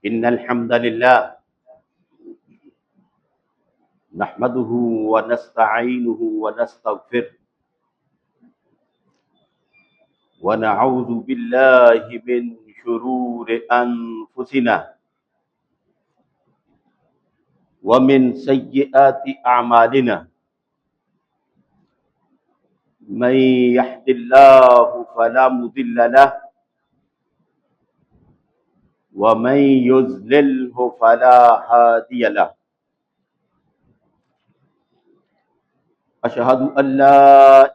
إن الحمد لله نحمده ونستعينه ونستغفره ونعوذ بالله من شرور أنفسنا ومن سيئات أعمالنا من يهد الله فلا مضل له ومن يضلله فلا هادي له أشهد أن لا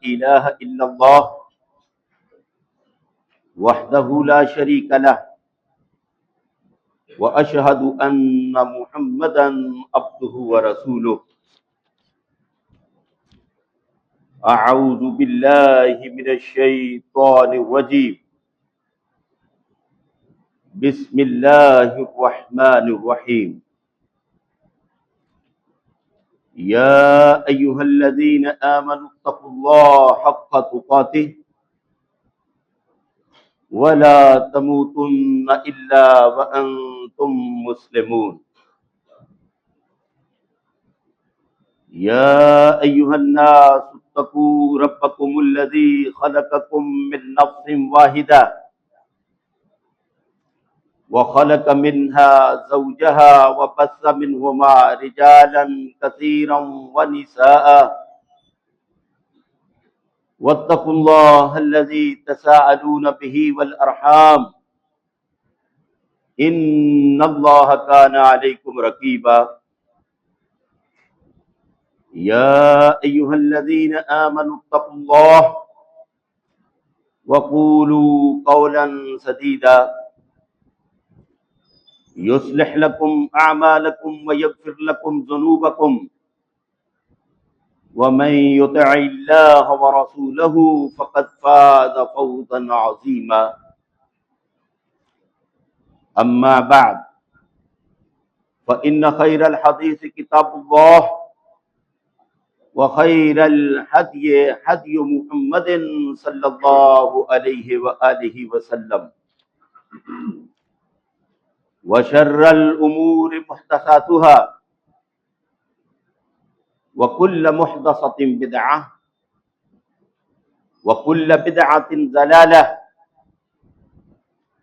إله إلا الله وحده لا شريك له وأشهد أن محمدا عبده ورسوله أعوذ بالله من الشيطان الرجيم بسم الله الرحمن الرحيم يا أيها الذين آمنوا اتقوا الله حق تقاته ولا تموتن إلا وأنتم مسلمون يا أيها الناس اتقوا ربكم الذي خلقكم من نفس واحدة وخلق منها زوجها وبث منهما رجالا كثيرا ونساء واتقوا الله الذي تساءلون به والأرحام إن الله كان عليكم رقيبا يا أيها الذين آمنوا اتقوا الله وقولوا قولا سديدا يصلح لكم أعمالكم ويغفر لكم ذنوبكم ومن يطع الله ورسوله فقد فاز فوزا عظيما أما بعد فإن خير الحديث كتاب الله وخير الهدي هدي محمد صلى الله عليه وآله وسلم وشر الأمور محدثاتها وكل محدثة بدعة وكل بدعة ضلالة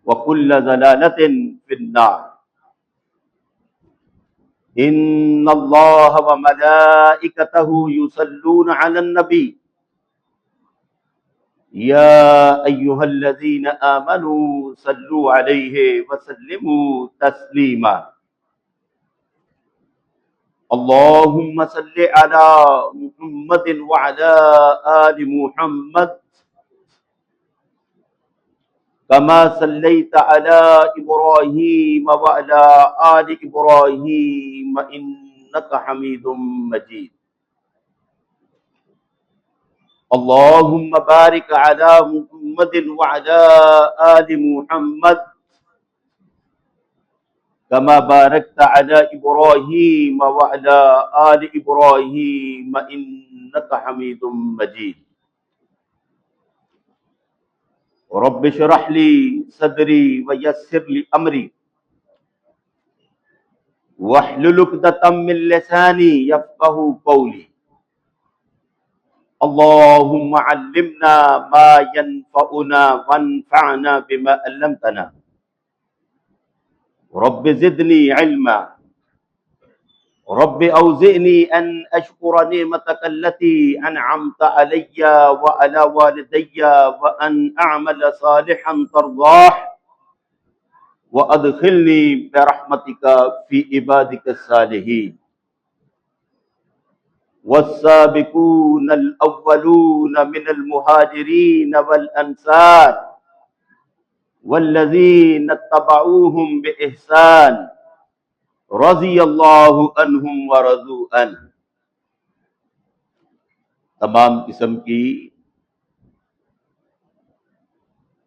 وكل ضلالة في النار إن الله وملائكته يصلون على النبي يا أيها الذين آمنوا صلوا عليه وسلموا تسليما اللهم صل على محمد وعلى آل محمد كما صليت على إبراهيم وعلى آل إبراهيم إنك حميد مجيد اللهم بارك على محمد وعلى آل محمد كما باركت على إبراهيم وعلى آل إبراهيم إنك حميد مجيد رب اشرح لي صدري ويسر لي أمري واحلل عقدة من لساني يفقهوا قولي اللهم علمنا ما ينفعنا وانفعنا بما علمتنا رب زدني علما رب أوزعني أن أشكر نعمتك التي أنعمت علي وعلى والدي وأن أعمل صالحا ترضاه وأدخلني برحمتك في عبادك الصالحين والسابقون الأولون من المهاجرين والأنصار والذين اتبعوهم بإحسان رضی اللہ عنہم ورضوا عنہ۔ تمام قسم کی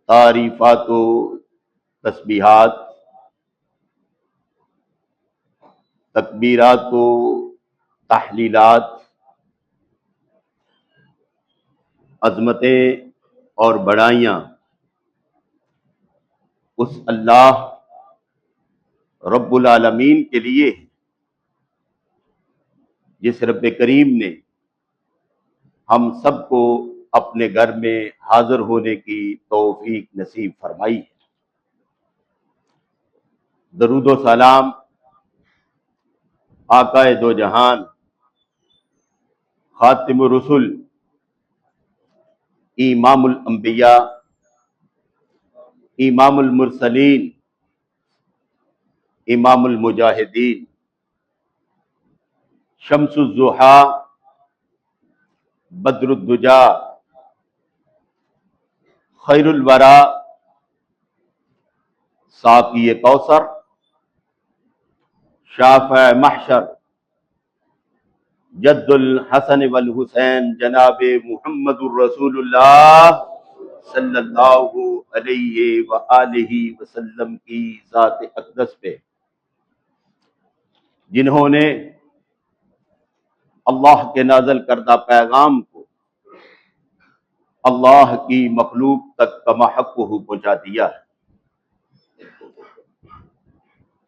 تعریفات و تسبیحات، تکبیرات و تحلیلات، عظمتیں اور بڑائیاں اس اللہ رب العالمین کے لیے ہے، جس رب کریم نے ہم سب کو اپنے گھر میں حاضر ہونے کی توفیق نصیب فرمائی ہے۔ درود و سلام آقا دو جہان، خاتم الرسل، امام الانبیاء، امام المرسلین، امام المجاہدین، شمس الضحیٰ، بدر الدجا، خیر الورا، ساقی کوثر، شافع محشر، جد الحسن والحسین، جناب محمد الرسول اللہ صلی اللہ علیہ وآلہ وسلم کی ذات اقدس پہ، جنہوں نے اللہ کے نازل کردہ پیغام کو اللہ کی مخلوق تک کما حق پہنچا دیا ہے۔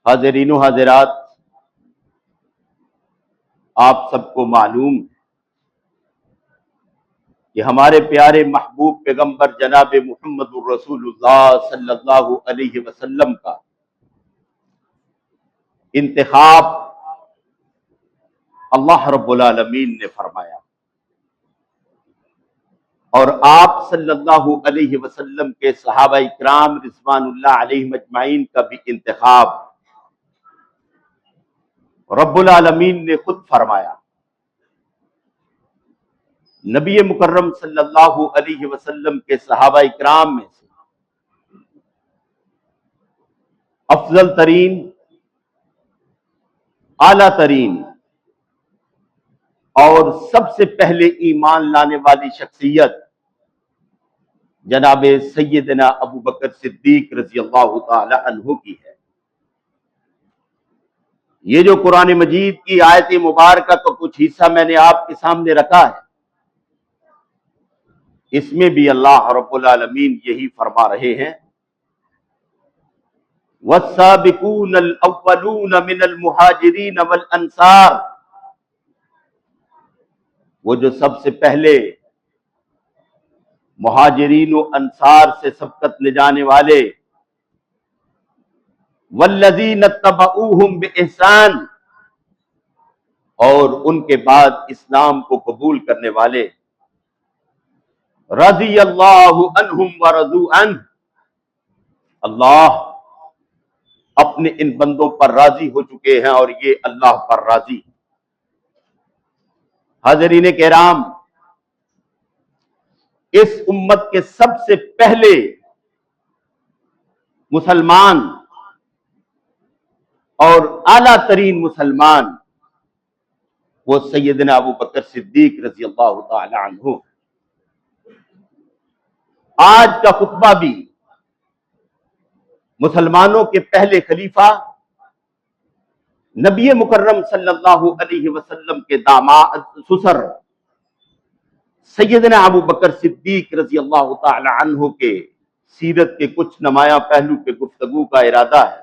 حاضرین و حاضرات، آپ سب کو معلوم ہے کہ ہمارے پیارے محبوب پیغمبر جناب محمد الرسول اللہ صلی اللہ علیہ وسلم کا انتخاب اللہ رب العالمین نے فرمایا، اور آپ صلی اللہ علیہ وسلم کے صحابہ اکرام رضوان اللہ علیہم اجمعین کا بھی انتخاب رب العالمین نے خود فرمایا۔ نبی مکرم صلی اللہ علیہ وسلم کے صحابہ اکرام میں سے افضل ترین، اعلیٰ ترین اور سب سے پہلے ایمان لانے والی شخصیت جناب سیدنا ابو بکر صدیق رضی اللہ تعالی عنہ کی ہے۔ یہ جو قرآن مجید کی آیت مبارکہ کا کچھ حصہ میں نے آپ کے سامنے رکھا ہے، اس میں بھی اللہ رب العالمین یہی فرما رہے ہیں، وَالسَّابِقُونَ الْأَوَّلُونَ مِنَ الْمُهَاجِرِينَ وَالْأَنصَارِ، وہ جو سب سے پہلے مہاجرین و انصار سے سبقت لے جانے والے، وَالَّذِينَ اتَّبَعُوهُمْ بِإِحْسَانٍ، اور ان کے بعد اسلام کو قبول کرنے والے، رضی اللہ عنہم ورضوا عنہ، اللہ اپنے ان بندوں پر راضی ہو چکے ہیں اور یہ اللہ پر راضی ہیں۔ حاضرین کرام، اس امت کے سب سے پہلے مسلمان اور اعلیٰ ترین مسلمان وہ سیدنا ابو بکر صدیق رضی اللہ تعالی عنہ۔ آج کا خطبہ بھی مسلمانوں کے پہلے خلیفہ نبی مکرم صلی اللہ علیہ وسلم کے داماد سسر سیدنا ابو بکر صدیق رضی اللہ تعالی عنہ کے سیرت کے کچھ نمایاں پہلو پہ گفتگو کا ارادہ ہے۔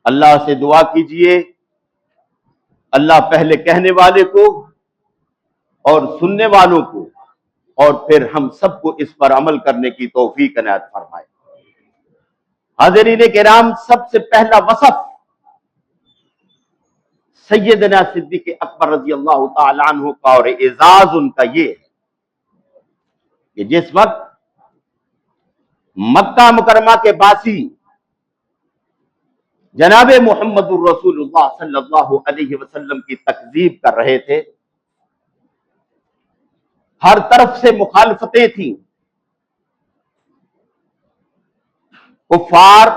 اللہ سے دعا کیجئے اللہ پہلے کہنے والے کو اور سننے والوں کو اور پھر ہم سب کو اس پر عمل کرنے کی توفیق عنایت فرمائے۔ حاضرین کرام، سب سے پہلا وصف سیدنا صدیق اکبر رضی اللہ تعالی عنہ کا اور اعزاز ان کا یہ ہے کہ جس وقت مکہ مکرمہ کے باسی جناب محمد الرسول اللہ صلی اللہ علیہ وسلم کی تکذیب کر رہے تھے، ہر طرف سے مخالفتیں تھیں، کفار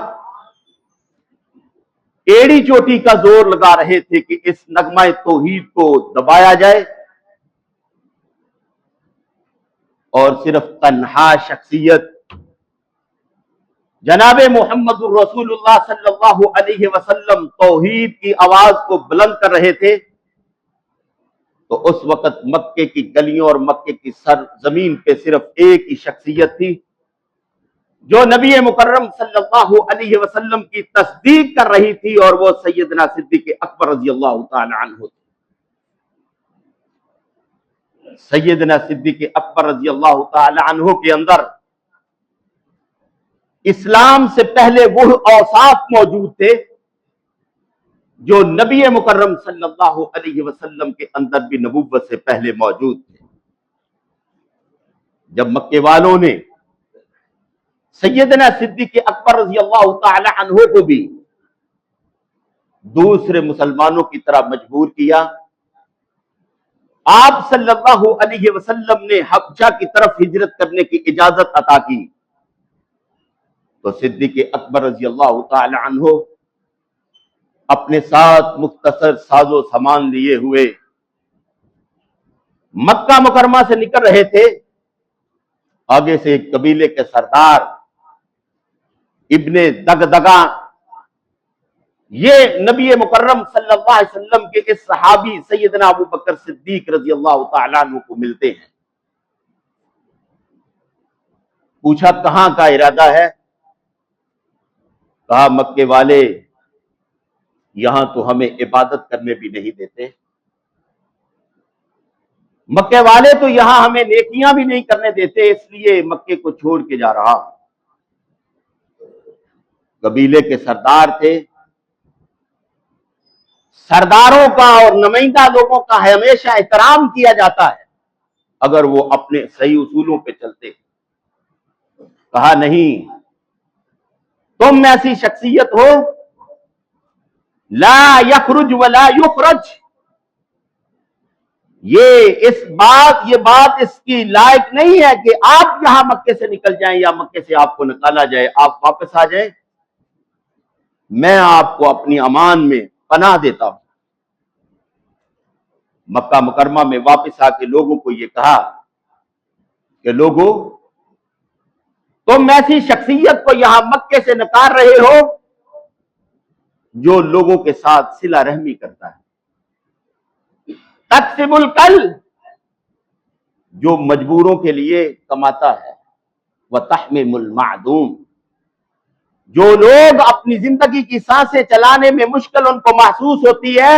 ایڑی چوٹی کا زور لگا رہے تھے کہ اس نغمہ توحید کو دبایا جائے، اور صرف تنہا شخصیت جناب محمد الرسول اللہ صلی اللہ علیہ وسلم توحید کی آواز کو بلند کر رہے تھے، تو اس وقت مکے کی گلیوں اور مکے کی سرزمین پہ صرف ایک ہی شخصیت تھی، جو نبی مکرم صلی اللہ علیہ وسلم کی تصدیق کر رہی تھی، اور وہ سیدنا صدیق اکبر رضی اللہ تعالی عنہ تھے۔ سیدنا صدیق اکبر رضی اللہ تعالی عنہ کے اندر اسلام سے پہلے وہ اوصاف موجود تھے جو نبی مکرم صلی اللہ علیہ وسلم کے اندر بھی نبوت سے پہلے موجود تھے۔ جب مکے والوں نے سیدنا صدیق اکبر رضی اللہ تعالی عنہ کو بھی دوسرے مسلمانوں کی طرح مجبور کیا، آپ صلی اللہ علیہ وسلم نے حبشہ کی طرف ہجرت کرنے کی اجازت عطا کی، تو صدیق اکبر رضی اللہ تعالی عنہ اپنے ساتھ مختصر ساز و سامان لیے ہوئے مکہ مکرمہ سے نکل رہے تھے۔ آگے سے ایک قبیلے کے سردار ابن دغدغہ، یہ نبی مکرم صلی اللہ علیہ وسلم کے اس صحابی سیدنا ابو بکر صدیق رضی اللہ تعالیٰ عنہ کو ملتے ہیں۔ پوچھا کہاں کا ارادہ ہے؟ کہا مکے والے یہاں تو ہمیں عبادت کرنے بھی نہیں دیتے، مکے والے تو یہاں ہمیں نیکیاں بھی نہیں کرنے دیتے، اس لیے مکے کو چھوڑ کے جا رہا۔ قبیلے کے سردار تھے، سرداروں کا اور نمائندہ لوگوں کا ہمیشہ احترام کیا جاتا ہے اگر وہ اپنے صحیح اصولوں پہ چلتے۔ کہا نہیں، تم ایسی شخصیت ہو لا یخرج ولا یخرج، یہ بات اس کی لائق نہیں ہے کہ آپ یہاں مکے سے نکل جائیں یا مکے سے آپ کو نکالا جائے، آپ واپس آ جائیں، میں آپ کو اپنی امان میں پناہ دیتا ہوں۔ مکہ مکرمہ میں واپس آ کے لوگوں کو یہ کہا کہ لوگوں، تم ایسی شخصیت کو یہاں مکے سے نکال رہے ہو جو لوگوں کے ساتھ صلہ رحمی کرتا ہے، تکسب الکل، جو مجبوروں کے لیے کماتا ہے، وتحمل المعدوم، جو لوگ اپنی زندگی کی سانسیں چلانے میں مشکل ان کو محسوس ہوتی ہے،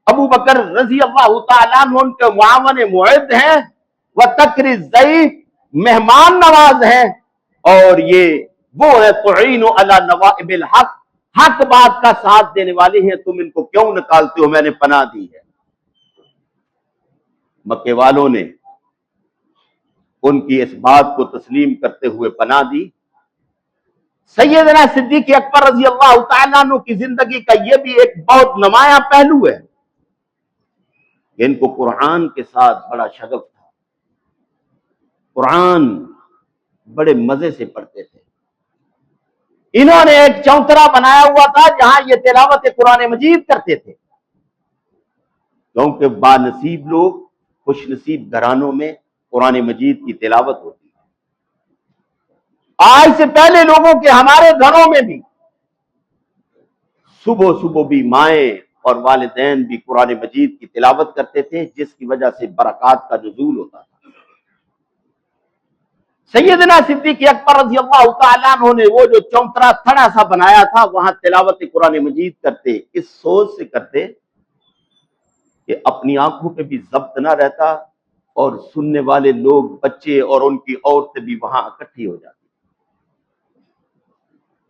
ابو بکر رضی اللہ تعالیٰ عنہ ان کے معاون معد ہیں، وتکری الضیف، مہمان نواز ہیں، اور یہ وہ ہے تعین علی نوائب الحق، حق بات کا ساتھ دینے والے ہیں، تم ان کو کیوں نکالتے ہو؟ میں نے پناہ دی ہے۔ مکے والوں نے ان کی اس بات کو تسلیم کرتے ہوئے پناہ دی۔ سیدنا صدیق اکبر رضی اللہ تعالیٰ عنہ کی زندگی کا یہ بھی ایک بہت نمایاں پہلو ہے کہ ان کو قرآن کے ساتھ بڑا شغف تھا، قرآن بڑے مزے سے پڑھتے تھے۔ انہوں نے ایک چوترا بنایا ہوا تھا جہاں یہ تلاوت قرآن مجید کرتے تھے، کیونکہ بانصیب لوگ، خوش نصیب گھرانوں میں قرآن مجید کی تلاوت ہوتی ہے۔ آج سے پہلے لوگوں کے ہمارے گھروں میں بھی صبح بھی مائیں اور والدین بھی قرآن مجید کی تلاوت کرتے تھے، جس کی وجہ سے برکات کا نزول ہوتا تھا۔ سیدنا صدیق اکبر رضی اللہ تعالیٰ عنہ نے وہ جو چوترا تھڑا سا بنایا تھا وہاں تلاوت قرآن مجید کرتے، اس سوچ سے کرتے کہ اپنی آنکھوں پہ بھی ضبط نہ رہتا اور سننے والے لوگ، بچے اور ان کی عورتیں بھی وہاں اکٹھی ہو جاتی۔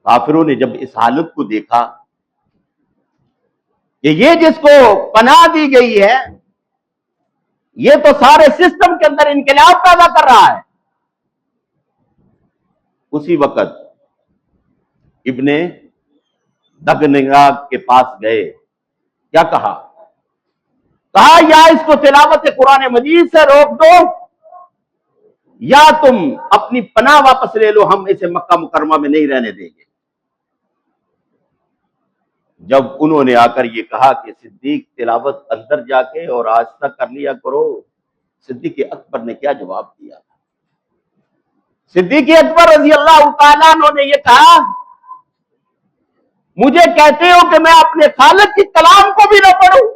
کافروں نے جب اس حالت کو دیکھا کہ یہ جس کو پناہ دی گئی ہے یہ تو سارے سسٹم کے اندر انقلاب پیدا کر رہا ہے، اسی وقت ابن دغدغہ کے پاس گئے۔ کیا کہا؟ یا اس کو تلاوت قرآن مجید سے روک دو یا تم اپنی پناہ واپس لے لو، ہم اسے مکہ مکرمہ میں نہیں رہنے دیں گے۔ جب انہوں نے آ کر یہ کہا کہ صدیق تلاوت اندر جا کے اور آہستہ کر لیا کرو، صدیق اکبر نے کیا جواب دیا؟ صدیق اکبر رضی اللہ تعالیٰ عنہ نے یہ کہا، مجھے کہتے ہو کہ میں اپنے خالق کی کلام کو بھی نہ پڑھوں؟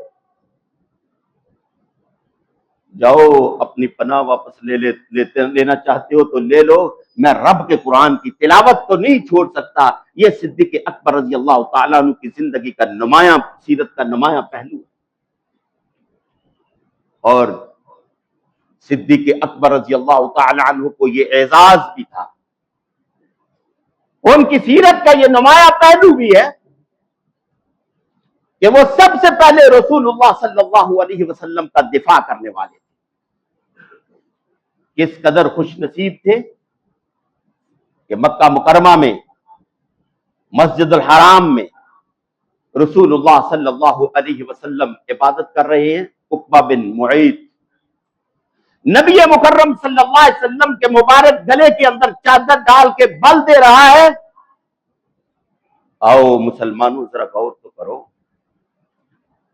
جاؤ اپنی پناہ واپس لینا چاہتے ہو تو لے لو، میں رب کے قرآن کی تلاوت تو نہیں چھوڑ سکتا۔ یہ صدیق اکبر رضی اللہ تعالیٰ عنہ کی زندگی کا نمایاں، سیرت کا نمایاں پہلو ہے۔ اور صدیق اکبر رضی اللہ تعالی عنہ کو یہ اعزاز بھی تھا، ان کی سیرت کا یہ نمایاں پہلو بھی ہے کہ وہ سب سے پہلے رسول اللہ صلی اللہ علیہ وسلم کا دفاع کرنے والے تھے۔ کس قدر خوش نصیب تھے کہ مکہ مکرمہ میں، مسجد الحرام میں رسول اللہ صلی اللہ علیہ وسلم عبادت کر رہے ہیں۔ عقبہ بن معیط نبی مکرم صلی اللہ علیہ وسلم کے مبارک گلے کے اندر چادر ڈال کے بل دے رہا ہے۔ آؤ مسلمانوں ذرا غور تو کرو،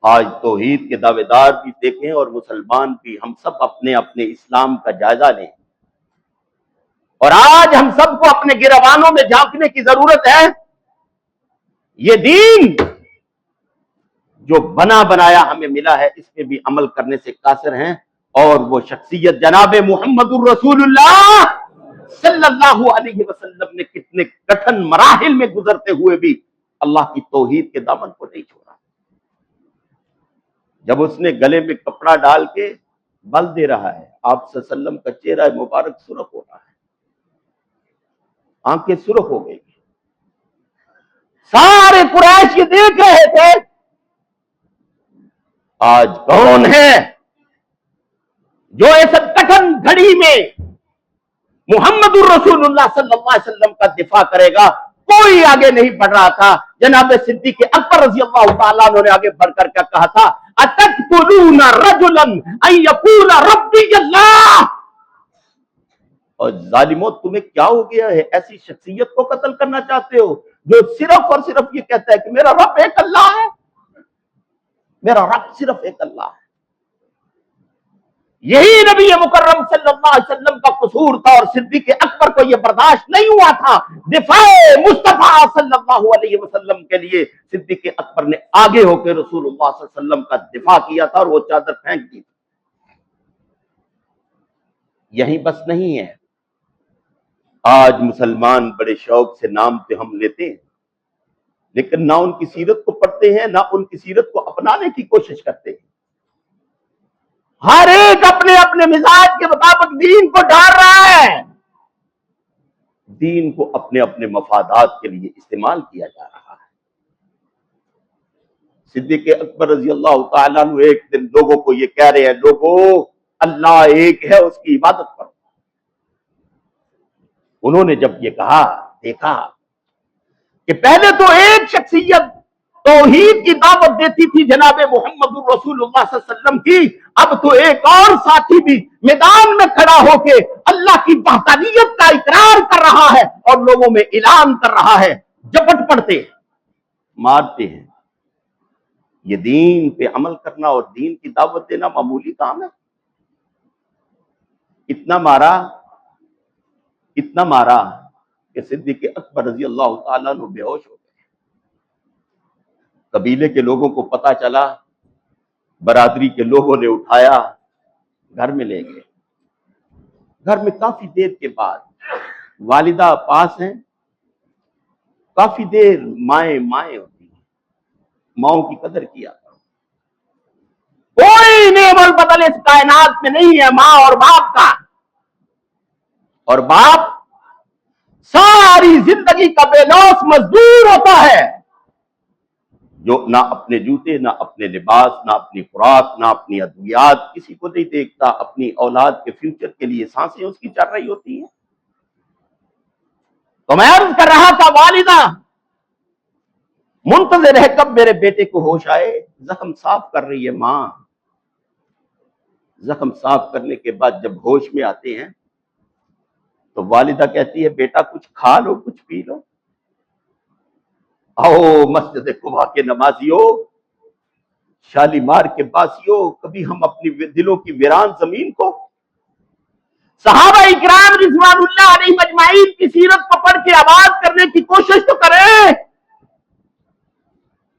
آج توحید کے دعوے دار بھی دیکھیں اور مسلمان بھی، ہم سب اپنے اپنے اسلام کا جائزہ لیں، اور آج ہم سب کو اپنے گریبانوں میں جھانکنے کی ضرورت ہے۔ یہ دین جو بنا بنایا ہمیں ملا ہے، اس پہ بھی عمل کرنے سے قاصر ہیں، اور وہ شخصیت جناب محمد الرسول اللہ صلی اللہ علیہ وسلم نے کتنے کٹھن مراحل میں گزرتے ہوئے بھی اللہ کی توحید کے دامن کو نہیں چھوڑا۔ جب اس نے گلے میں کپڑا ڈال کے بل دے رہا ہے، آپ صلی اللہ علیہ وسلم کا چہرہ مبارک سرخ ہو رہا ہے، آنکھیں سرخ ہو گئی، سارے قریش یہ دیکھ رہے تھے آج کون ہے جو اس کٹھن گھڑی میں محمد الرسول اللہ صلی اللہ علیہ وسلم کا دفاع کرے گا۔ کوئی آگے نہیں بڑھ رہا تھا۔ جناب صدیق اکبر رضی اللہ تعالیٰ عنہ نے آگے بڑھ کر کیا کہا تھا؟ اتقتلون رجلا ان یقول ربی اللہ، اور ظالموں تمہیں کیا ہو گیا ہے، ایسی شخصیت کو قتل کرنا چاہتے ہو جو صرف اور صرف یہ کہتا ہے کہ میرا رب ایک اللہ ہے، میرا رب صرف ایک اللہ ہے۔ یہی نبی مکرم صلی اللہ علیہ وسلم کا قصور تھا، اور صدیق اکبر کو یہ برداشت نہیں ہوا تھا۔ دفاع مصطفیٰ صلی اللہ علیہ وسلم کے لیے صدیق اکبر نے آگے ہو کے رسول اللہ صلی اللہ علیہ وسلم کا دفاع کیا تھا، اور وہ چادر پھینک دی۔ یہی بس نہیں ہے، آج مسلمان بڑے شوق سے نام پہ ہم لیتے ہیں، لیکن نہ ان کی سیرت کو پڑھتے ہیں، نہ ان کی سیرت کو اپنانے کی کوشش کرتے ہیں۔ ہر ایک اپنے اپنے مزاج کے مطابق دین کو ڈال رہا ہے، دین کو اپنے اپنے مفادات کے لیے استعمال کیا جا رہا ہے۔ صدیق اکبر رضی اللہ تعالیٰ عنہ ایک دن لوگوں کو یہ کہہ رہے ہیں، لوگوں اللہ ایک ہے، اس کی عبادت کرو۔ انہوں نے جب یہ کہا، دیکھا کہ پہلے تو ایک شخصیت توحید کی دعوت دیتی تھی جناب محمد الرسول اللہ صلی اللہ علیہ وسلم کی، اب تو ایک اور ساتھی بھی میدان میں کھڑا ہو کے اللہ کی وحدانیت کا اقرار کر رہا ہے اور لوگوں میں اعلان کر رہا ہے۔ جپٹ پڑتے ہیں، مارتے ہیں۔ یہ دین پہ عمل کرنا اور دین کی دعوت دینا معمولی کام ہے؟ اتنا مارا کہ صدیق اکبر رضی اللہ تعالیٰ عنہ بے ہوش ہو گئے۔ قبیلے کے لوگوں کو پتا چلا، برادری کے لوگوں نے اٹھایا، گھر میں لے گئے۔ گھر میں کافی دیر کے بعد والدہ پاس ہیں، کافی دیر مائیں ہوتی ہیں، ماؤں کی قدر کیا کرو۔ کوئی نعم البدل اس کائنات میں نہیں ہے ماں اور باپ کا، اور باپ ساری زندگی کا بے لوث مزدور ہوتا ہے، جو نہ اپنے جوتے، نہ اپنے لباس، نہ اپنی خوراک، نہ اپنی ادویات کسی کو نہیں دیکھتا، اپنی اولاد کے فیوچر کے لیے سانسیں اس کی چل رہی ہوتی ہیں۔ تو میں عرض کر رہا تھا، والدہ منتظر ہے کب میرے بیٹے کو ہوش آئے، زخم صاف کر رہی ہے ماں۔ زخم صاف کرنے کے بعد جب ہوش میں آتے ہیں تو والدہ کہتی ہے، بیٹا کچھ کھا لو، کچھ پی لو۔ آؤ مسجد قباء کے نمازیوں، شالیمار کے باسیوں، کبھی ہم اپنی دلوں کی ویران زمین کو، صحابہ اکرام رضوان اللہ علیہ اجمعین کی سیرت کو پڑھ کے آباد کرنے کی کوشش تو کریں۔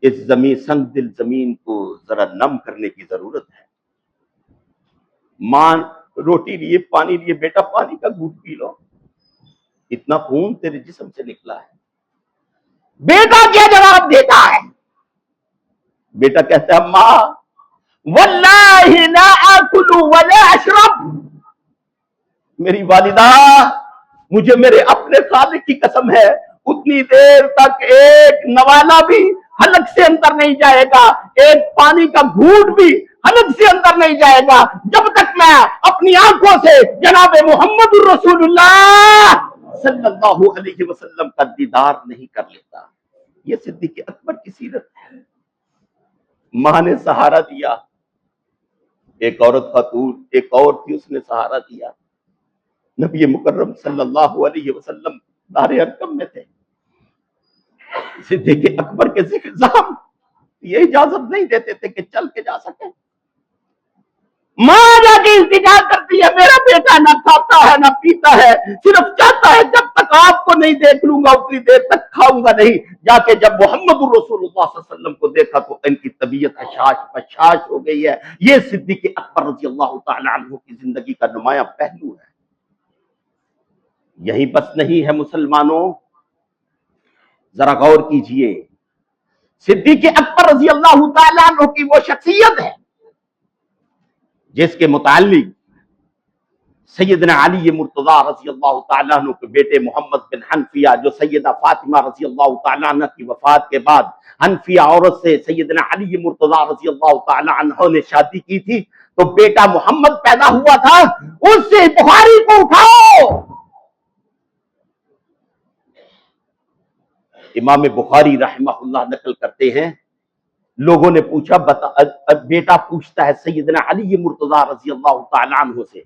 اس سنگ دل زمین کو ذرا نم کرنے کی ضرورت ہے۔ ماں روٹی لیے پانی لیے، بیٹا پانی کا گھونٹ پی لو، اتنا خون تیرے جسم سے نکلا ہے۔ بیٹا کیا جواب دیتا ہے؟ بیٹا کہتا ہے ماں واللہ لا آکل ولا اشرب، میری والدہ مجھے میرے اپنے خالق کی قسم ہے، اتنی دیر تک ایک نوالا بھی حلق سے اندر نہیں جائے گا، ایک پانی کا گھونٹ بھی حلق سے اندر نہیں جائے گا، جب تک میں اپنی آنکھوں سے جناب محمد الرسول اللہ صلی اللہ علیہ وسلم کا دیدار نہیں کر لیتا۔ یہ صدیق اکبر کی سیرت ہے۔ ماں نے سہارا دیا، ایک عورت خاتون ایک اور تھی، اس نے سہارا دیا۔ نبی مکرم صلی اللہ علیہ وسلم دار ارقم میں تھے، صدیق اکبر کے زخم یہ اجازت نہیں دیتے تھے کہ چل کے جا سکے۔ ماں جا کے التجا کرتی ہے، میرا بیٹا نہ کھاتا ہے نہ پیتا ہے، صرف چاہتا ہے جب تک آپ کو نہیں دیکھ لوں گا اتنی دیر تک کھاؤں گا نہیں۔ جا کے جب محمد الرسول اللہ صلی اللہ علیہ وسلم کو دیکھا تو ان کی طبیعت حشاش پشاش ہو گئی ہے۔ یہ صدیق اکبر رضی اللہ تعالی عنہ کی زندگی کا نمایاں پہلو ہے۔ یہی بس نہیں ہے مسلمانوں، ذرا غور کیجئے، صدیق اکبر رضی اللہ تعالیٰ عنہ کی وہ شخصیت ہے جس کے متعلق سیدنا علی مرتضیٰ رضی اللہ تعالیٰ عنہ کے بیٹے محمد بن حنفیہ، جو سیدہ فاطمہ رضی اللہ تعالیٰ عنہ کی وفات کے بعد حنفیہ عورت سے سیدنا علی مرتضیٰ رضی اللہ تعالیٰ عنہ نے شادی کی تھی، تو بیٹا محمد پیدا ہوا تھا، اس سے بخاری کو اٹھاؤ۔ امام بخاری رحمہ اللہ نقل کرتے ہیں، لوگوں نے پوچھا، بیٹا پوچھتا ہے سیدنا علی مرتضیٰ رضی اللہ تعالیٰ عنہ سے،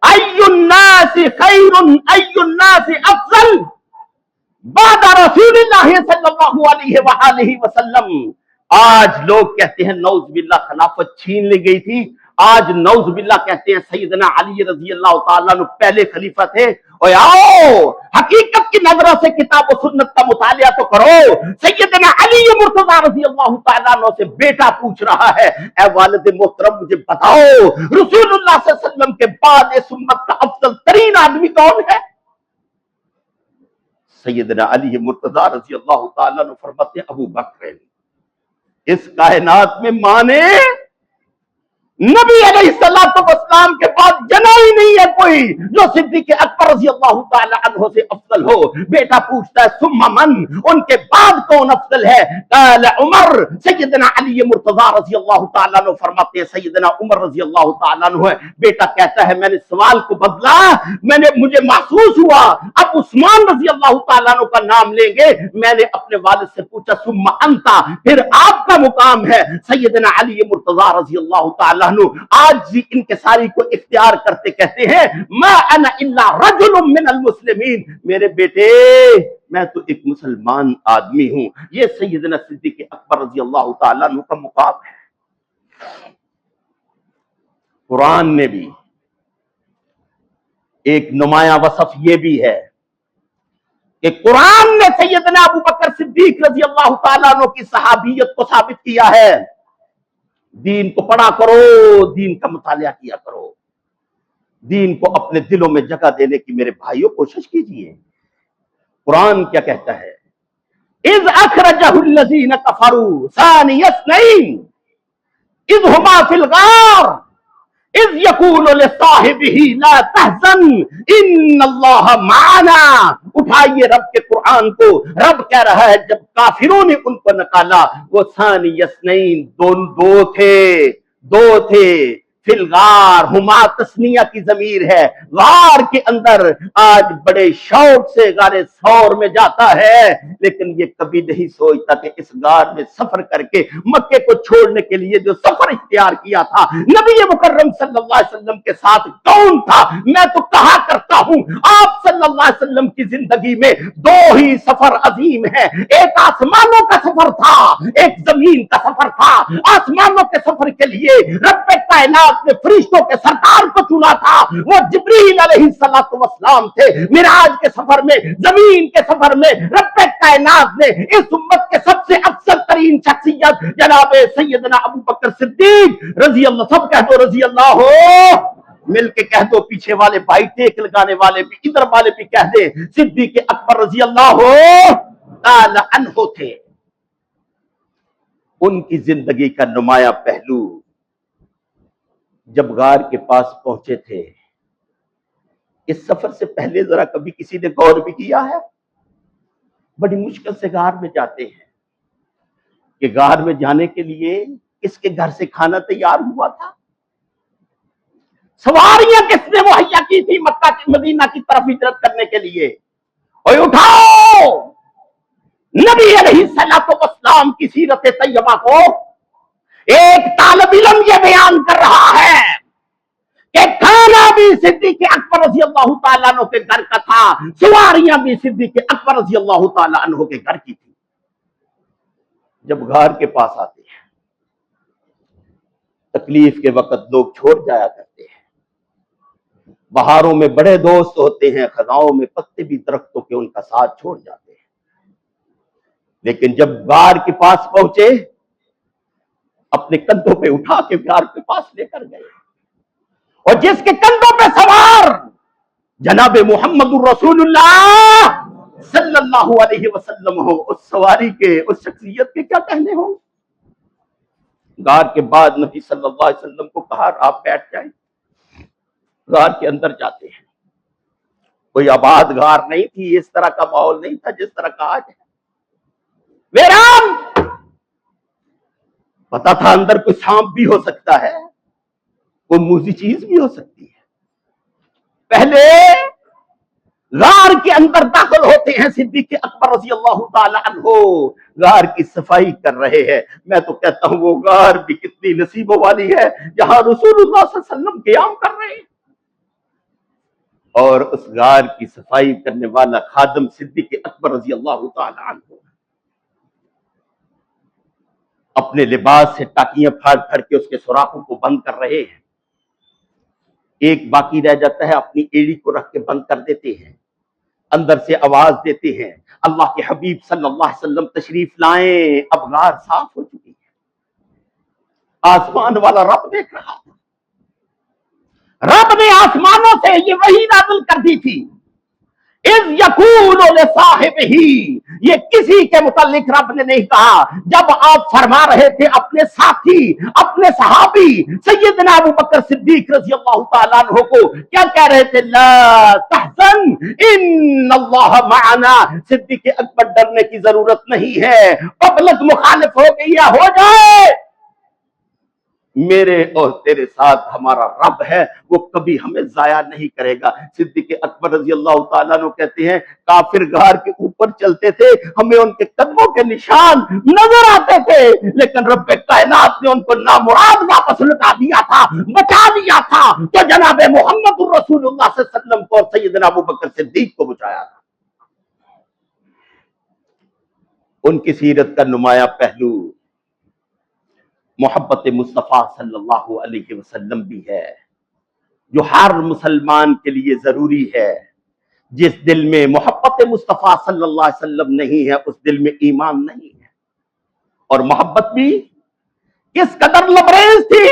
ای الناس خیر ای الناس افضل بعد رسول اللہ صلی اللہ علیہ وآلہ وسلم۔ آج لوگ کہتے ہیں نعوذ باللہ خلافت چھین لی گئی تھی، آج نعوذ باللہ کہتے ہیں سیدنا علی رضی اللہ تعالیٰ عنہ پہلے خلیفہ تھے۔ اور آؤ حقیقت کی نظروں سے کتاب و سنت کا مطالعہ تو کرو۔ سیدنا علی مرتضیٰ رضی اللہ تعالیٰ عنہ سے بیٹا پوچھ رہا ہے، اے والد محترم مجھے بتاؤ رسول اللہ صلی اللہ علیہ وسلم کے بعد اس امت کا افضل ترین آدمی کون ہے؟ سیدنا علی مرتضیٰ رضی اللہ تعالیٰ عنہ فرماتے ہیں ابو بکر۔ اس کائنات میں ماں نے نبی علیہ السلام کے بعد جنا ہی نہیں ہے کوئی جو صدیق اکبر رضی اللہ تعالی عنہ سے افضل ہو۔ بیٹا پوچھتا ہے ثم من، ان کے بعد کون افضل ہے؟ قال عمر۔ سیدنا علی مرتضیٰ رضی اللہ تعالیٰ عنہ فرماتے ہیں سیدنا عمر رضی اللہ تعالیٰ عنہ ہے۔ بیٹا کہتا ہے میں نے سوال کو بدلا، مجھے محسوس ہوا اب عثمان رضی اللہ تعالیٰ عنہ کا نام لیں گے۔ میں نے اپنے والد سے پوچھا ثم انتا، پھر آپ کا مقام ہے۔ سیدنا علی مرتضیٰ رضی اللہ تعالیٰ آج انکساری کو اختیار کرتے کہتے ہیں ما انا الا رجل من المسلمین، میرے بیٹے میں تو ایک مسلمان آدمی ہوں۔ یہ سیدنا صدیق اکبر رضی اللہ تعالیٰ عنہ کا مقام ہے۔ قرآن نے بھی ایک نمایاں وصف یہ بھی ہے کہ قرآن نے سیدنا ابو بکر صدیق رضی اللہ تعالیٰ عنہ کی صحابیت کو ثابت کیا ہے۔ دین کو پڑھا کرو، دین کا مطالعہ کیا کرو، دین کو اپنے دلوں میں جگہ دینے کی میرے بھائیوں کوشش کیجئے۔ قرآن کیا کہتا ہے؟ اذ اخرجہ الذین کفروا ثانی اثنین اذ ہما فی الغار اذ یقول لصاحبہ لا تحزن ان اللہ معنا۔ اٹھائیے رب کے قرآن کو، رب کہہ رہا ہے جب کافروں نے ان کو نکالا، وہ ثانی اثنین دو تھے، فی الغار، ہما تسنیہ کی ضمیر ہے، غار کے اندر۔ آج بڑے شوق سے غار ثور میں جاتا ہے، لیکن یہ کبھی نہیں سوچتا کہ اس غار میں سفر کر کے مکے کو چھوڑنے کے لیے جو سفر اختیار کیا تھا نبی مکرم صلی اللہ علیہ وسلم کے ساتھ کون تھا؟ میں تو کہا کرتا ہوں آپ صلی اللہ علیہ وسلم کی زندگی میں دو ہی سفر عظیم ہیں، ایک آسمانوں کا سفر تھا ایک زمین کا سفر تھا، آسمانوں کے سفر کے لیے رب کائنات نے فرشتوں کے سردار کو چنا تھا، وہ جبریل علیہ السلام تھے۔ معراج کے سفر میں، زمین کے سفر میں رب کائنات نے اس امت کے سب سے افضل ترین شخصیت جناب سیدنا ابو بکر صدیق رضی اللہ، سب کہہ دو رضی اللہ ہو، مل کے کہہ دو، پیچھے والے بھائی ٹیک لگانے والے بھی، ادھر والے بھی کہہ دیں، صدیق اکبر رضی اللہ تعالی عنہ تھے۔ ان کی زندگی کا نمایاں پہلو جب غار کے پاس پہنچے تھے، اس سفر سے پہلے ذرا کبھی کسی نے غور بھی کیا ہے؟ بڑی مشکل سے غار میں جاتے ہیں کہ غار میں جانے کے لیے کس کے گھر سے کھانا تیار ہوا تھا، سواریاں کس نے مہیا کی تھی مکہ کی مدینہ کی طرف ہجرت کرنے کے لیے۔ اور اٹھاؤ نبی علیہ السلام کی سیرت طیبہ کو، ایک طالب علم یہ بیان کر رہا ہے کہ کھانا بھی صدیق اکبر رضی اللہ تعالیٰ عنہ کے گھر کا تھا، سواریاں بھی صدیق اکبر رضی اللہ تعالیٰ عنہ کے گھر کی تھی۔ جب غار کے پاس آتے ہیں، تکلیف کے وقت لوگ چھوڑ جایا کرتے ہیں، بہاروں میں بڑے دوست ہوتے ہیں، خزاؤں میں پتے بھی درختوں کے ان کا ساتھ چھوڑ جاتے ہیں، لیکن جب غار کے پاس پہنچے اپنے کندھوں پہ اٹھا کے غار کے پاس لے کر گئے، اور جس کے کندھوں پہ سوار جناب محمد الرسول اللہ صلی اللہ علیہ وسلم ہو، اس سواری کے، اس شخصیت کے کیا کہنے ہوں۔ غار کے بعد نبی صلی اللہ علیہ وسلم کو کہا آپ بیٹھ جائیں۔ غار کے اندر جاتے ہیں، کوئی آباد غار نہیں تھی، اس طرح کا ماحول نہیں تھا جس طرح کا آج ہے، ویران۔ پتا تھا اندر کوئی سانپ بھی ہو سکتا ہے، کوئی موذی چیز بھی ہو سکتی ہے۔ پہلے غار کے اندر داخل ہوتے ہیں، صدیق اکبر رضی اللہ تعالی عنہ غار کی صفائی کر رہے ہیں۔ میں تو کہتا ہوں وہ غار بھی کتنی نصیبوں والی ہے جہاں رسول اللہ صلی اللہ علیہ وسلم قیام کر رہے ہیں، اور اس غار کی صفائی کرنے والا خادم صدیق اکبر رضی اللہ تعالی عنہ اپنے لباس سے ٹاکیاں پھاڑ پھاڑ کے اس کے سوراخوں کو بند کر رہے ہیں، ایک باقی رہ جاتا ہے، اپنی ایڑی کو رکھ کے بند کر دیتے ہیں، اندر سے آواز دیتے ہیں اللہ کے حبیب صلی اللہ علیہ وسلم تشریف لائیں، اب غار صاف ہو چکی ہے۔ آسمان والا رب دیکھ رہا تھا، رب نے آسمانوں سے یہ وحی نازل کر دی تھی، اذ یقول لصاحبہ، یہ کسی کے متعلق رب نے نہیں کہا، جب آپ فرما رہے تھے اپنے ساتھی، اپنے صحابی سیدنا ابو بکر صدیق رضی اللہ تعالیٰ عنہ کو کیا کہہ رہے تھے، لا تحزن ان اللہ معنا، صدیق اکبر ڈرنے کی ضرورت نہیں ہے، پبلک مخالف ہو گئی یا ہو جائے، میرے اور تیرے ساتھ ہمارا رب ہے، وہ کبھی ہمیں ضائع نہیں کرے گا۔ صدیق اکبر رضی اللہ تعالیٰ عنہ کہتے ہیں کافر غار کے اوپر چلتے تھے، ہمیں ان کے قدموں کے نشان نظر آتے تھے، لیکن رب کائنات نے ان کو نامراد واپس لٹا دیا تھا، بچا دیا تھا، تو جناب محمد الرسول اللہ صلی اللہ علیہ وسلم کو اور سیدنا ابو بکر صدیق کو بچایا تھا۔ ان کی سیرت کا نمایاں پہلو محبت مصطفیٰ صلی اللہ علیہ وسلم بھی ہے، جو ہر مسلمان کے لیے ضروری ہے۔ جس دل میں محبت مصطفیٰ صلی اللہ علیہ وسلم نہیں ہے، اس دل میں ایمان نہیں ہے۔ اور محبت بھی کس قدر لبریز تھی،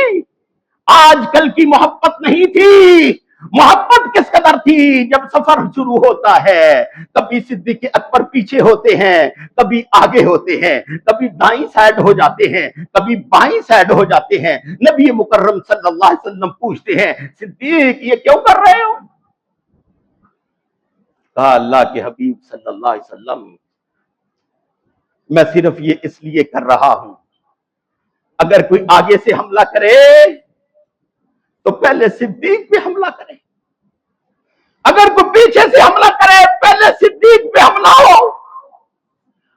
آج کل کی محبت نہیں تھی۔ محبت کس قدر تھی، جب سفر شروع ہوتا ہے کبھی صدیق اکبر پیچھے ہوتے ہیں، کبھی آگے ہوتے ہیں، کبھی دائیں سائڈ ہو جاتے ہیں، کبھی بائیں سائڈ ہو جاتے ہیں، نبی مکرم صلی اللہ علیہ وسلم پوچھتے ہیں صدیق یہ کیوں کر رہے ہو؟ کہا اللہ کے حبیب صلی اللہ علیہ وسلم میں صرف یہ اس لیے کر رہا ہوں، اگر کوئی آگے سے حملہ کرے تو پہلے صدیق پہ حملہ کرے، اگر کوئی پیچھے سے حملہ کرے پہلے صدیق پہ حملہ ہو،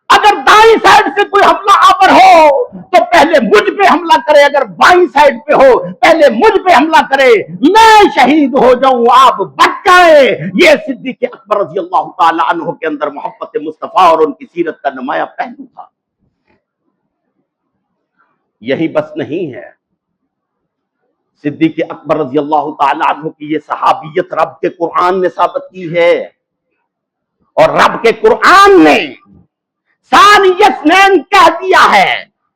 اگر دائیں سائڈ سے کوئی حملہ آور ہو تو پہلے مجھ پہ حملہ کرے، اگر بائیں سائڈ پہ ہو پہلے مجھ پہ حملہ کرے، میں شہید ہو جاؤں آپ بچ جائیں۔ یہ صدیق اکبر رضی اللہ تعالی عنہ کے اندر محبت مصطفیٰ اور ان کی سیرت کا نمایاں پہلو تھا۔ یہی بس نہیں ہے، صدیق اکبر رضی اللہ تعالی عنہ کی یہ صحابیت رب کے قرآن نے ثابت کی ہے، اور رب کے قرآن نے ثانی اثنین کہہ دیا ہے،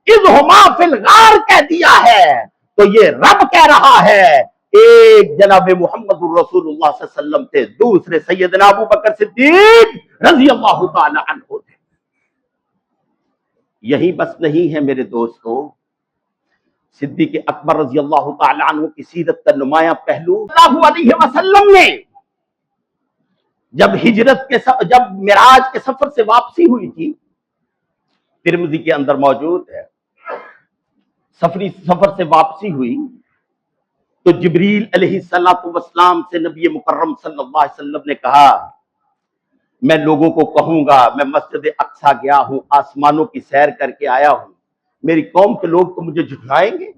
اذ ہما فی الغار کہہ دیا ہے، تو یہ رب کہہ رہا ہے ایک جناب محمد الرسول اللہ صلی اللہ علیہ وسلم تھے، دوسرے سیدنا ابو بکر صدیق رضی اللہ تعالی عنہ تھے۔ یہی بس نہیں ہے میرے دوستو، صدیق اکبر رضی اللہ تعالی عنہ کی سیرت کا نمایاں پہلو اللہ علیہ وسلم نے جب معراج کے سفر سے واپسی ہوئی تھی، ترمذی کے اندر موجود ہے، سفر سے واپسی ہوئی تو جبریل علیہ السلام سے نبی مکرم صلی اللہ علیہ وسلم نے کہا میں لوگوں کو کہوں گا میں مسجد اقصی گیا ہوں، آسمانوں کی سیر کر کے آیا ہوں، میری قوم کے لوگ تو مجھے جھٹلائیں گے۔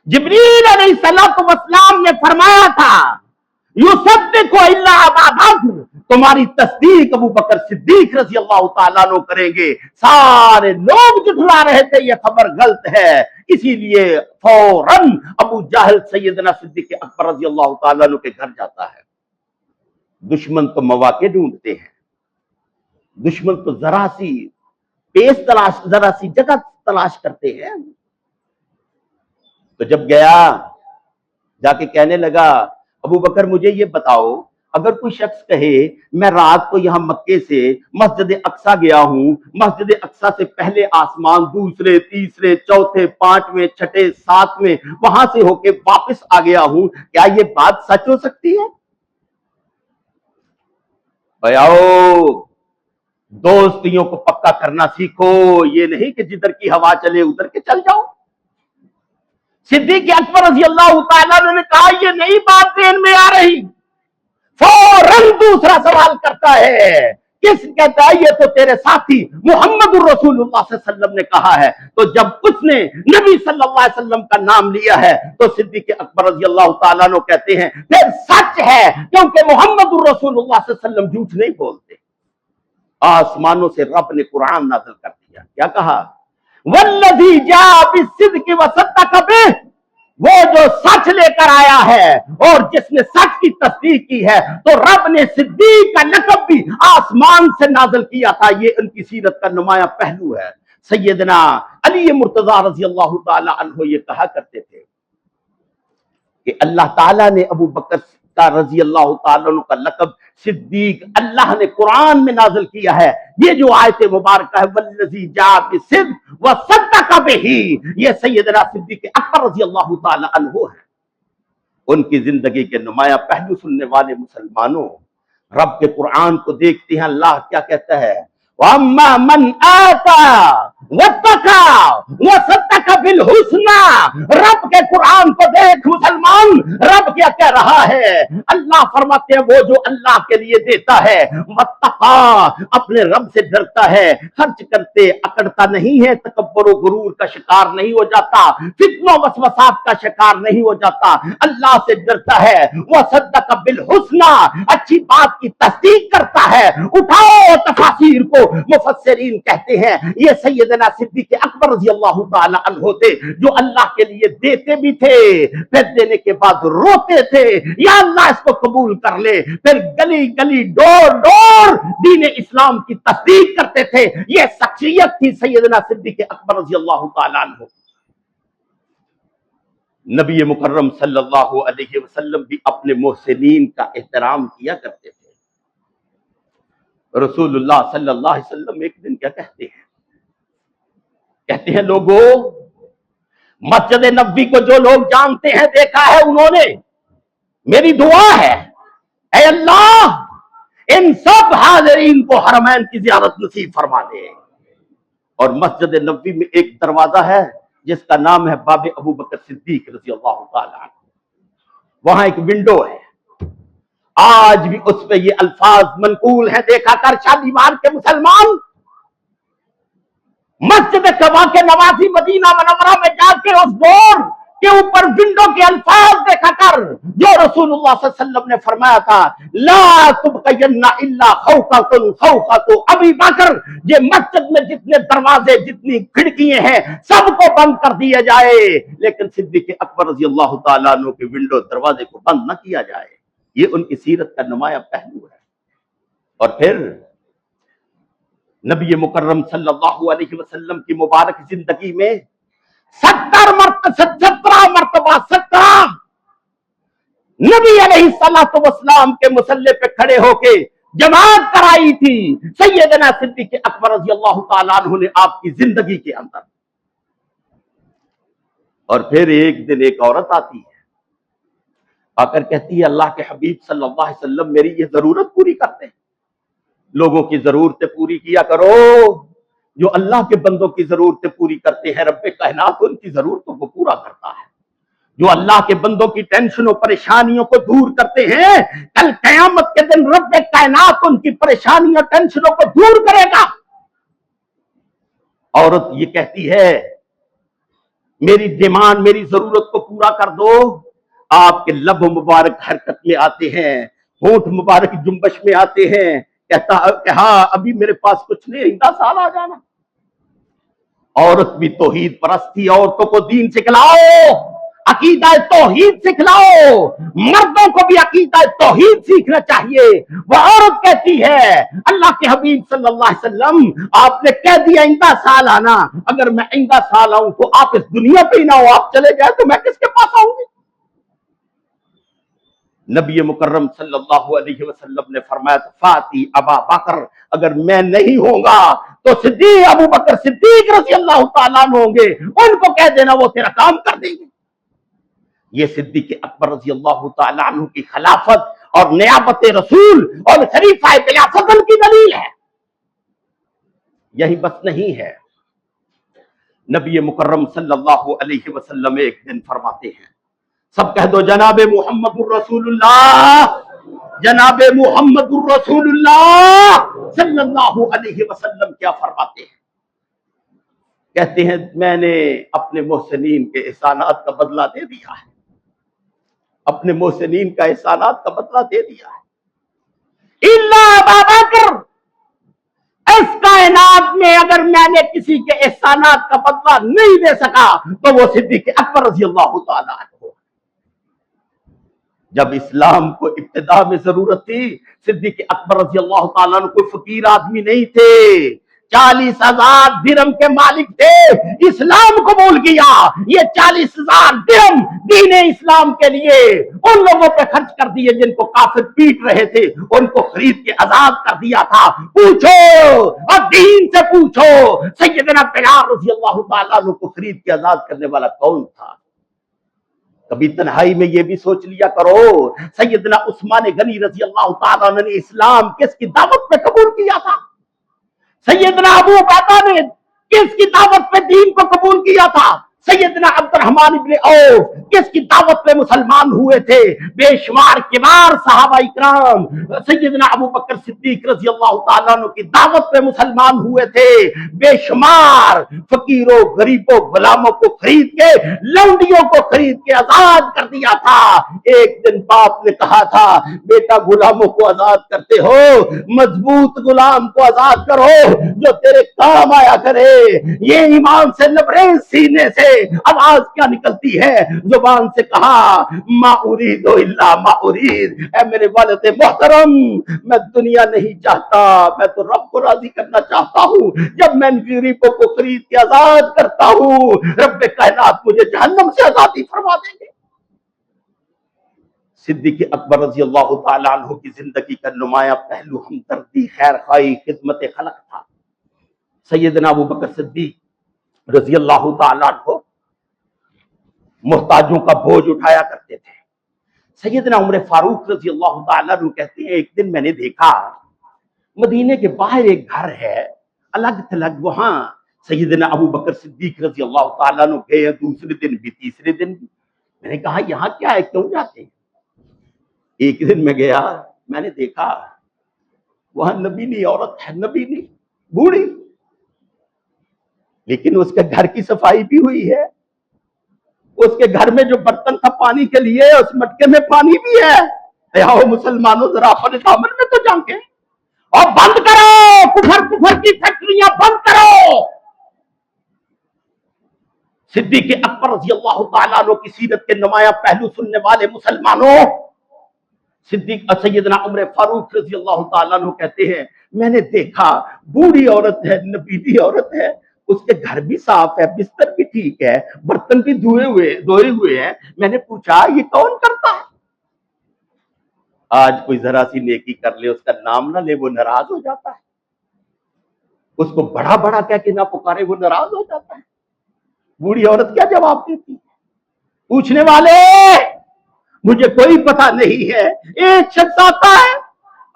جبریل علیہ السلام نے فرمایا تھا یصدق الا ابا بکر، تمہاری تصدیق ابو بکر صدیق رضی اللہ تعالیٰ عنہ کریں گے۔ سارے لوگ جھٹلا رہے تھے یہ خبر غلط ہے، اسی لیے فوراً ابو جہل سیدنا صدیق اکبر رضی اللہ تعالیٰ عنہ کے گھر جاتا ہے۔ دشمن تو مواقع ڈھونڈتے ہیں، دشمن تو ذرا سی جگہ تلاش کرتے ہیں۔ تو جب گیا جا کے کہنے لگا ابو بکر مجھے یہ بتاؤ، اگر کوئی شخص کہے میں رات کو یہاں مکے سے مسجد اقصی گیا ہوں، مسجد اقصی سے پہلے آسمان، دوسرے، تیسرے، چوتھے، پانچویں، چھٹے، ساتویں، وہاں سے ہو کے واپس آ گیا ہوں، کیا یہ بات سچ ہو سکتی ہے؟ بھائیو، دوستیوں کو پکا کرنا سیکھو، یہ نہیں کہ جدھر کی ہوا چلے ادھر کے چل جاؤ۔ صدیق اکبر رضی اللہ تعالیٰ نے کہا یہ نئی بات ذہن میں آ رہی، فوراً دوسرا سوال کرتا ہے، کس کہتا ہے یہ تو تیرے ساتھی محمد الرسول اللہ صلی اللہ علیہ وسلم نے کہا ہے۔ تو جب اس نے نبی صلی اللہ علیہ وسلم کا نام لیا ہے تو صدیق اکبر رضی اللہ تعالیٰ عنہ کہتے ہیں پھر سچ ہے، کیونکہ محمد الرسول اللہ صلی اللہ علیہ وسلم جھوٹ نہیں بولتے۔ آسمانوں سے رب نے قرآن نازل کر دیا، کیا کہا؟ والذی جاء بالصدق وصدق بہ، وہ جو سچ لے کر آیا ہے اور جس نے سچ کی تصدیق کی ہے، تو رب نے صدیق کا لقب بھی آسمان سے نازل کیا تھا۔ یہ ان کی سیرت کا نمایاں پہلو ہے۔ سیدنا علی مرتضیٰ رضی اللہ تعالی عنہ یہ کہا کرتے تھے کہ اللہ تعالیٰ نے ابو بکر کا رضی اللہ تعالیٰ عنہ کا لقب صدیق اللہ نے قرآن میں نازل کیا ہے۔ یہ جو آیت مبارکہ ہے والذی جاء بالصدق وصدق بہ، یہ سیدنا صدیق اکبر رضی اللہ تعالیٰ عنہ ہے۔ ان کی زندگی کے نمایاں پہلو سننے والے مسلمانوں، رب کے قرآن کو دیکھتے ہیں، اللہ کیا کہتا ہے؟ وَأَمَّا مَنْ آتَى وَاتَّقَى وَصَدَّقَ بِالْحُسْنَى، رب کے قرآن کو دیکھ مسلمان، رب کیا کہہ رہا ہے؟ اللہ فرماتے ہیں وہ جو اللہ کے لیے دیتا ہے، وَاتَّقَى، اپنے رب سے ڈرتا ہے، خرچ کرتے اکڑتا نہیں ہے، تکبر و غرور کا شکار نہیں ہو جاتا، فتنوں وسوسات کا شکار نہیں ہو جاتا، اللہ سے ڈرتا ہے، وَصَدَّقَ بِالْحُسْنَى، اچھی بات کی تصدیق کرتا ہے۔ اٹھاؤ تفاسیر کو، مفسرین کہتے ہیں یہ سیدنا صدیق اکبر رضی اللہ تعالی عنہ تھے جو اللہ کے لیے دیتے بھی تھے، پھر دینے کے بعد روتے تھے یا اللہ اس کو قبول کر لے، پھر گلی گلی ڈور ڈور دین اسلام کی تصدیق کرتے تھے۔ یہ شخصیت تھی سیدنا صدیق اکبر رضی اللہ تعالی عنہ۔ نبی مکرم صلی اللہ علیہ وسلم بھی اپنے محسنین کا احترام کیا کرتے تھے۔ رسول اللہ صلی اللہ علیہ وسلم ایک دن کیا کہتے ہیں؟ کہتے ہیں لوگوں، مسجد نبوی کو جو لوگ جانتے ہیں، دیکھا ہے انہوں نے، میری دعا ہے اے اللہ ان سب حاضرین کو حرمین کی زیارت نصیب فرما دے۔ اور مسجد نبوی میں ایک دروازہ ہے جس کا نام ہے باب ابو بکر صدیق رضی اللہ تعالی عنہ، وہاں ایک ونڈو ہے، آج بھی اس پہ یہ الفاظ منقول ہیں، دیکھا کر شادی مار کے مسلمان، مسجد قباء کے نواسی مدینہ منورہ میں جا کے اس ڈور کے اوپر ونڈو کے الفاظ دیکھا کر جو رسول اللہ صلی اللہ علیہ وسلم نے فرمایا تھا، لا تبقین الا خوخۃ خوخۃ ابی بکر، یہ مسجد میں جتنے دروازے جتنی کھڑکیاں ہیں سب کو بند کر دیا جائے، لیکن صدیق اکبر رضی اللہ تعالیٰ عنہ کے ونڈو دروازے کو بند نہ کیا جائے۔ یہ ان کی سیرت کا نمایاں پہلو ہے۔ اور پھر نبی مکرم صلی اللہ علیہ وسلم کی مبارک زندگی میں 17 مرتبہ نبی علیہ الصلوۃ والسلام کے مصلی پہ کھڑے ہو کے جماعت کرائی تھی سیدنا صدیق اکبر رضی اللہ تعالیٰ عنہ نے آپ کی زندگی کے اندر۔ اور پھر ایک دن ایک عورت آتی ہے، آ کر کہتی ہے اللہ کے حبیب صلی اللہ علیہ وسلم میری یہ ضرورت پوری کرتے ہیں۔ لوگوں کی ضرورتیں پوری کیا کرو، جو اللہ کے بندوں کی ضرورتیں پوری کرتے ہیں رب کائنات ان کی ضرورتوں کو پورا کرتا ہے۔ جو اللہ کے بندوں کی ٹینشنوں پریشانیوں کو دور کرتے ہیں، کل قیامت کے دن رب کائنات ان کی پریشانیوں ٹینشنوں کو دور کرے گا۔ عورت یہ کہتی ہے میری ڈیمانڈ، میری ضرورت کو پورا کر دو۔ آپ کے لب مبارک حرکت میں آتے ہیں، ہونٹ مبارک جنبش میں آتے ہیں، کہتا کہ ہاں ابھی میرے پاس کچھ نہیں، آئندہ سال آ جانا۔ عورت بھی توحید پرست تھی، عورتوں کو دین سکھلاؤ، عقیدہ توحید سکھلاؤ، مردوں کو بھی عقیدہ توحید سیکھنا چاہیے۔ وہ عورت کہتی ہے اللہ کے حبیب صلی اللہ علیہ وسلم آپ نے کہہ دیا آئندہ سال آنا، اگر میں آئندہ سال آؤں تو آپ اس دنیا پہ ہی نہ ہو، آپ چلے گئے تو میں کس کے پاس آؤں گی؟ نبی مکرم صلی اللہ علیہ وسلم نے فرمایا فاتی ابا بکر، اگر میں نہیں ہوں گا تو صدیق ابو بکر صدیق رضی اللہ تعالیٰ عنہ ہوں گے، ان کو کہہ دینا وہ تیرا کام کر دیں گے۔ یہ صدیق اکبر رضی اللہ تعالیٰ عنہ کی خلافت اور نیابت رسول اور خلیفہ خلافت کی دلیل ہے۔ یہی بس نہیں ہے، نبی مکرم صلی اللہ علیہ وسلم ایک دن فرماتے ہیں، سب کہہ دو جناب محمد الرسول اللہ، جناب محمد الرسول اللہ صلی اللہ علیہ وسلم کیا فرماتے ہیں؟ کہتے ہیں میں نے اپنے محسنین کے احسانات کا بدلہ دے دیا ہے، اپنے محسنین کا احسانات کا بدلہ دے دیا ہے۔ الا ابا بکر، اس کائنات میں اگر میں نے کسی کے احسانات کا بدلہ نہیں دے سکا تو وہ صدیق اکبر رضی اللہ تعالیٰ عنہ۔ جب اسلام کو ابتدا میں ضرورت تھی، صدیق اکبر رضی اللہ تعالیٰ عنہ کوئی فقیر آدمی نہیں تھے، 40,000 درہم کے مالک تھے، اسلام قبول کیا، یہ 40,000 درہم دین اسلام کے لیے ان لوگوں پہ خرچ کر دیے جن کو کافر پیٹ رہے تھے، ان کو خرید کے آزاد کر دیا تھا۔ پوچھو اور دین سے پوچھو سیدنا بلال رضی اللہ تعالیٰ عنہ کو خرید کے آزاد کرنے والا کون تھا؟ کبھی تنہائی میں یہ بھی سوچ لیا کرو سیدنا عثمان غنی رضی اللہ تعالیٰ عنہ نے اسلام کس کی دعوت پہ قبول کیا تھا؟ سیدنا ابو عبیدہ نے کس کی دعوت پہ دین کو قبول کیا تھا؟ سیدنا عبد الرحمن ابن عوف کس کی دعوت پہ مسلمان ہوئے تھے؟ بے شمار کبار صحابہ اکرام سیدنا ابو بکر صدیق رضی اللہ تعالیٰ عنہ کی دعوت پہ مسلمان ہوئے تھے، بے شمار فقیروں غریبوں غلاموں کو خرید کے، لونڈیوں کو خرید کے آزاد کر دیا تھا۔ ایک دن باپ نے کہا تھا بیٹا غلاموں کو آزاد کرتے ہو، مضبوط غلام کو آزاد کرو جو تیرے کام آیا کرے۔ یہ ایمان سے لبریز سینے سے آواز کیا نکلتی ہے؟ زبان سے کہا ما اريد الا ما اريد، اے میرے والد محترم میں دنیا نہیں چاہتا، میں تو رب کو راضی کرنا چاہتا ہوں۔ جب میں ان غریبوں کو خرید کے آزاد کرتا ہوں رب کائنات مجھے جہنم سے آزادی فرما دیں گے۔ صدیق اکبر رضی اللہ تعالیٰ عنہ کی زندگی کا نمایاں پہلو ہمدردی، خیر خواہی، خدمت خلق تھا۔ سیدنا ابو بکر صدیق رضی اللہ تعالیٰ عنہ محتاجوں کا بوجھ اٹھایا کرتے تھے۔ سیدنا عمر فاروق رضی اللہ تعالیٰ عنہ کہتے ہیں ایک دن میں نے دیکھا مدینے کے باہر ایک گھر ہے الگ تھلگ، وہاں سیدنا ابو بکر صدیق رضی اللہ تعالیٰ عنہ گئے، دوسرے دن بھی تیسرے دن بھی۔ میں نے کہا یہاں کیا ہے، کیوں جاتے ہیں؟ ایک دن میں گیا، میں نے دیکھا وہاں نبی نہیں عورت ہے، نبی نہیں بوڑھی، لیکن اس کے گھر کی صفائی بھی ہوئی ہے، اس کے گھر میں جو برتن تھا پانی کے لیے اس مٹکے میں پانی بھی ہے۔ آؤ مسلمانوں ذرا اپنے دامن میں تو جھانکیں اور بند کرو کفر کی فیکٹریاں بند کرو۔ صدیق اکبر رضی اللہ تعالیٰ عنہ کی سیرت کے نمایاں پہلو سننے والے مسلمانوں، صدیق سیدنا عمر فاروق رضی اللہ تعالیٰ عنہ کہتے ہیں میں نے دیکھا بوڑھی عورت ہے، نبیلی عورت ہے، اس کے گھر بھی صاف ہے، بستر بھی ٹھیک ہے، برتن بھی دھوئے ہوئے ہیں۔ میں نے پوچھا یہ کون کرتا ہے؟ آج کوئی ذرا سی نیکی کر لے، اس کا نام نہ لے، وہ ناراض ہو جاتا ہے۔ اس کو بڑا بڑا کہہ کے نہ پکارے، وہ ناراض ہو جاتا ہے۔ بوڑھی عورت کیا جواب دیتی ہے؟ پوچھنے والے مجھے کوئی پتہ نہیں ہے، ایک شخص آتا ہے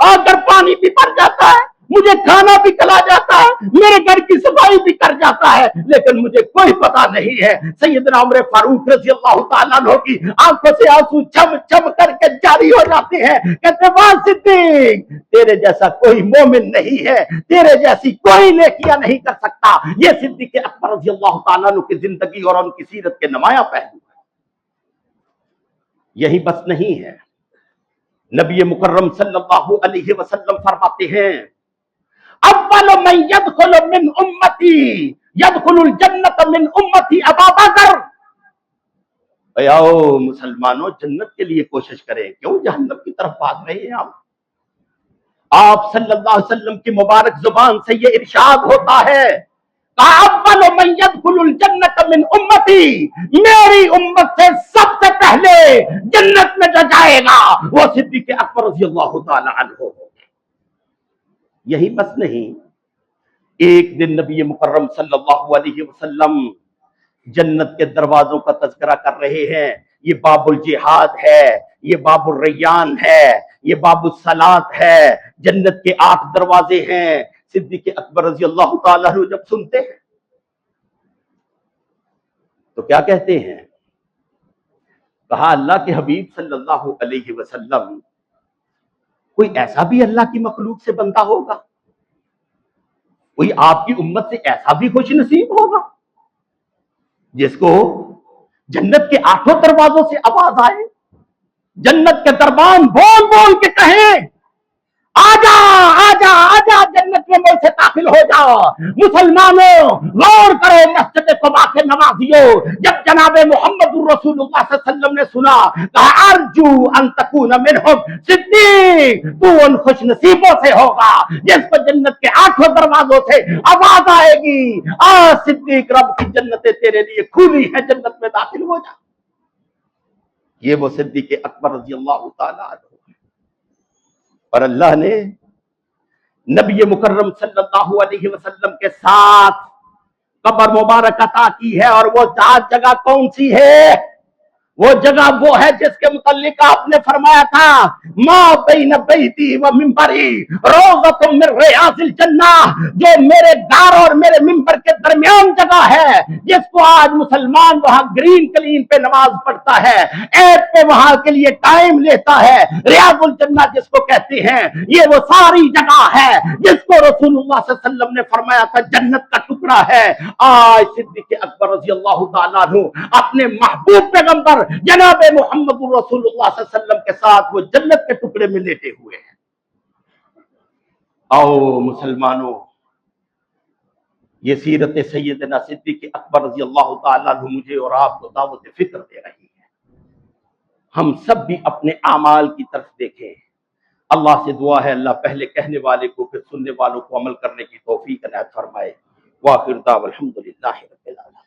اگر پانی بھی بھر جاتا ہے، مجھے کھانا بھی کھلا جاتا ہے، میرے گھر کی صفائی بھی کر جاتا ہے، لیکن مجھے کوئی پتہ نہیں ہے۔ سیدنا عمر فاروق رضی اللہ تعالیٰ عنہ کی آنکھوں سے آنسو چم چم کر کے جاری ہو جاتے ہیں، کہتے ہیں واہ صدیق، تیرے جیسا کوئی مومن نہیں ہے، تیرے جیسی کوئی نیکیاں نہیں کر سکتا۔ یہ صدیق اکبر رضی اللہ تعالیٰ عنہ کی زندگی اور ان کی سیرت کے نمایاں پہلو ہے۔ یہی بس نہیں ہے، نبی مکرم صلی اللہ علیہ وسلم فرماتے ہیں اول من يدخل من امتی يدخل الجنت من امتی ابا بکر۔ آؤ مسلمانوں جنت کے لیے کوشش کریں، کیوں جہنم کی طرف بھاگ رہے ہیں آپ صلی اللہ علیہ وسلم کی مبارک زبان سے یہ ارشاد ہوتا ہے اول من يدخل الجنت من امتی، میری امت سے سب سے پہلے جنت میں جو جائے گا وہ صدیق اکبر رضی اللہ تعالی عنہ ہوگا۔ یہی بس نہیں، ایک دن نبی مکرم صلی اللہ علیہ وسلم جنت کے دروازوں کا تذکرہ کر رہے ہیں۔ یہ باب الجہاد ہے، یہ باب الریان ہے، یہ باب الصلاۃ ہے، جنت کے 8 دروازے ہیں۔ صدیق اکبر رضی اللہ تعالیٰ عنہ جب سنتے ہیں تو کیا کہتے ہیں؟ کہا اللہ کے حبیب صلی اللہ علیہ وسلم کوئی ایسا بھی اللہ کی مخلوق سے بندہ ہوگا، کوئی آپ کی امت سے ایسا بھی خوش نصیب ہوگا جس کو جنت کے 8 دروازوں سے آواز آئے، جنت کے دربان بول بول کے کہیں آجا آجا آجا جنت میں مجھ سے داخل ہو جاؤ۔ مسلمانوں غور کرو، مسجد قباء کے نمازیوں، جب جناب محمد رسول اللہ صلی اللہ علیہ وسلم نے سنا کہا ارجو ان تکون منہم، صدیق تو ان خوش نصیبوں سے ہوگا جس کو جنت کے 8 دروازوں سے آواز آئے گی آ صدیق رب کی جنتیں تیرے لیے کھلی ہیں، جنت میں داخل ہو جا۔ یہ وہ صدیق اکبر رضی اللہ تعالیٰ عنہ، اور اللہ نے نبی مکرم صلی اللہ علیہ وسلم کے ساتھ قبر مبارک عطا کی ہے، اور وہ جگہ کون سی ہے؟ وہ جگہ وہ ہے جس کے متعلق آپ نے فرمایا تھا ما بین بیتی و منبری روضۃ من ریاض الجنہ، جو میرے گھر اور میرے منبر کے درمیان جگہ ہے جس کو آج مسلمان وہاں گرین کلین پہ نماز پڑھتا ہے، ایپ پہ وہاں کے لیے ٹائم لیتا ہے، ریاض الجنہ جس کو کہتے ہیں، یہ وہ ساری جگہ ہے جس کو رسول اللہ صلی اللہ علیہ وسلم نے فرمایا تھا جنت کا ٹکڑا ہے۔ آج صدیق اکبر رضی اللہ تعالیٰ عنہ اپنے محبوب پیغمبر جناب محمد رسول اللہ صلی اللہ علیہ وسلم کے ساتھ وہ جنت کے ٹکڑے میں لیٹے ہوئے ہیں۔ آؤ مسلمانوں، یہ سیرت سیدنا صدیق اکبر رضی اللہ تعالیٰ عنہ مجھے اور آپ کو دعوت فکر دے رہی ہے۔ ہم سب بھی اپنے اعمال کی طرف دیکھیں۔ اللہ سے دعا ہے اللہ پہلے کہنے والے کو پھر سننے والوں کو عمل کرنے کی توفیق عنایت فرمائے۔ وآخر دعوانا الحمدللہ رب العالمین۔